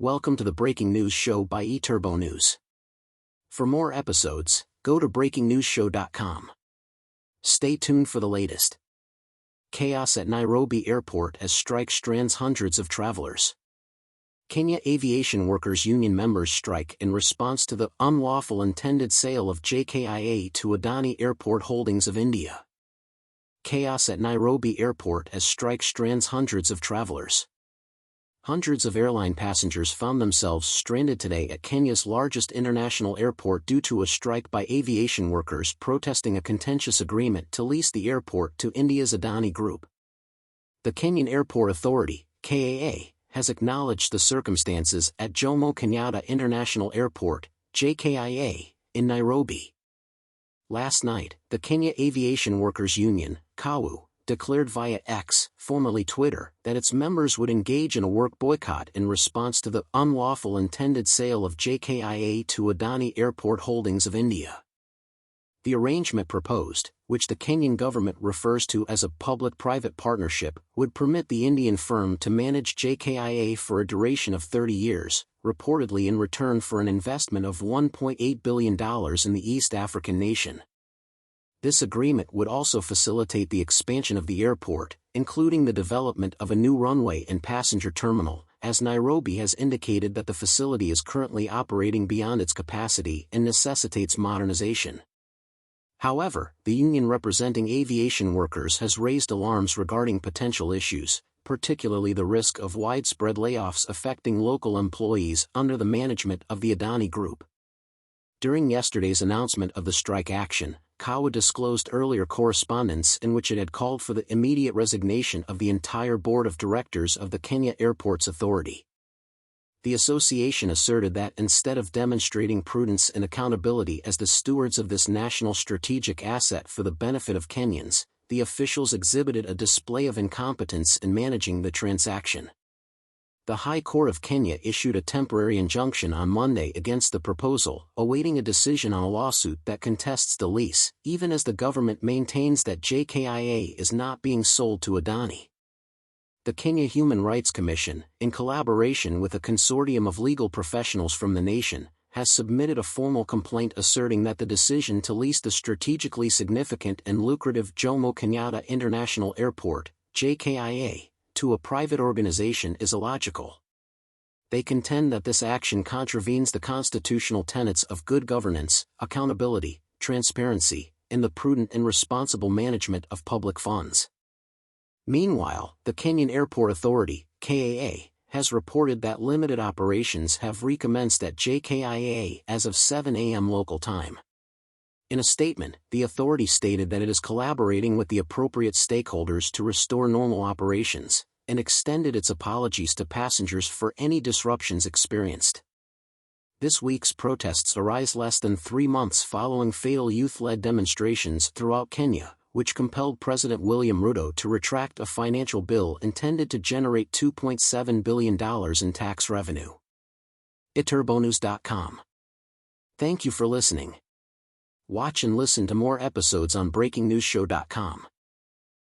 Welcome to the Breaking News Show by eTurbo News. For more episodes, go to breakingnewsshow.com. Stay tuned for the latest. Chaos at Nairobi Airport as strike strands hundreds of travelers. Kenya Aviation Workers Union members strike in response to the unlawful intended sale of JKIA to Adani Airport Holdings of India. Chaos at Nairobi Airport as strike strands hundreds of travelers. Hundreds of airline passengers found themselves stranded today at Kenya's largest international airport due to a strike by aviation workers protesting a contentious agreement to lease the airport to India's Adani Group. The Kenyan Airport Authority, KAA, has acknowledged the circumstances at Jomo Kenyatta International Airport, JKIA, in Nairobi. Last night, the Kenya Aviation Workers Union, KAWU, declared via X, formerly Twitter, that its members would engage in a work boycott in response to the unlawful intended sale of JKIA to Adani Airport Holdings of India. The arrangement proposed, which the Kenyan government refers to as a public-private partnership, would permit the Indian firm to manage JKIA for a duration of 30 years, reportedly in return for an investment of $1.8 billion in the East African nation. This agreement would also facilitate the expansion of the airport, including the development of a new runway and passenger terminal, as Nairobi has indicated that the facility is currently operating beyond its capacity and necessitates modernization. However, the union representing aviation workers has raised alarms regarding potential issues, particularly the risk of widespread layoffs affecting local employees under the management of the Adani Group. During yesterday's announcement of the strike action, KAWU disclosed earlier correspondence in which it had called for the immediate resignation of the entire board of directors of the Kenya Airports Authority. The association asserted that instead of demonstrating prudence and accountability as the stewards of this national strategic asset for the benefit of Kenyans, the officials exhibited a display of incompetence in managing the transaction. The High Court of Kenya issued a temporary injunction on Monday against the proposal, awaiting a decision on a lawsuit that contests the lease, even as the government maintains that JKIA is not being sold to Adani. The Kenya Human Rights Commission, in collaboration with a consortium of legal professionals from the nation, has submitted a formal complaint asserting that the decision to lease the strategically significant and lucrative Jomo Kenyatta International Airport, JKIA, to a private organization is illogical. They contend that this action contravenes the constitutional tenets of good governance, accountability, transparency, and the prudent and responsible management of public funds. Meanwhile, the Kenyan Airport Authority, KAA, has reported that limited operations have recommenced at JKIA as of 7 a.m. local time. In a statement, the authority stated that it is collaborating with the appropriate stakeholders to restore normal operations, and extended its apologies to passengers for any disruptions experienced. This week's protests arise less than 3 months following fatal youth-led demonstrations throughout Kenya, which compelled President William Ruto to retract a financial bill intended to generate $2.7 billion in tax revenue. eTurboNews.com. Thank you for listening. Watch and listen to more episodes on breakingnewsshow.com.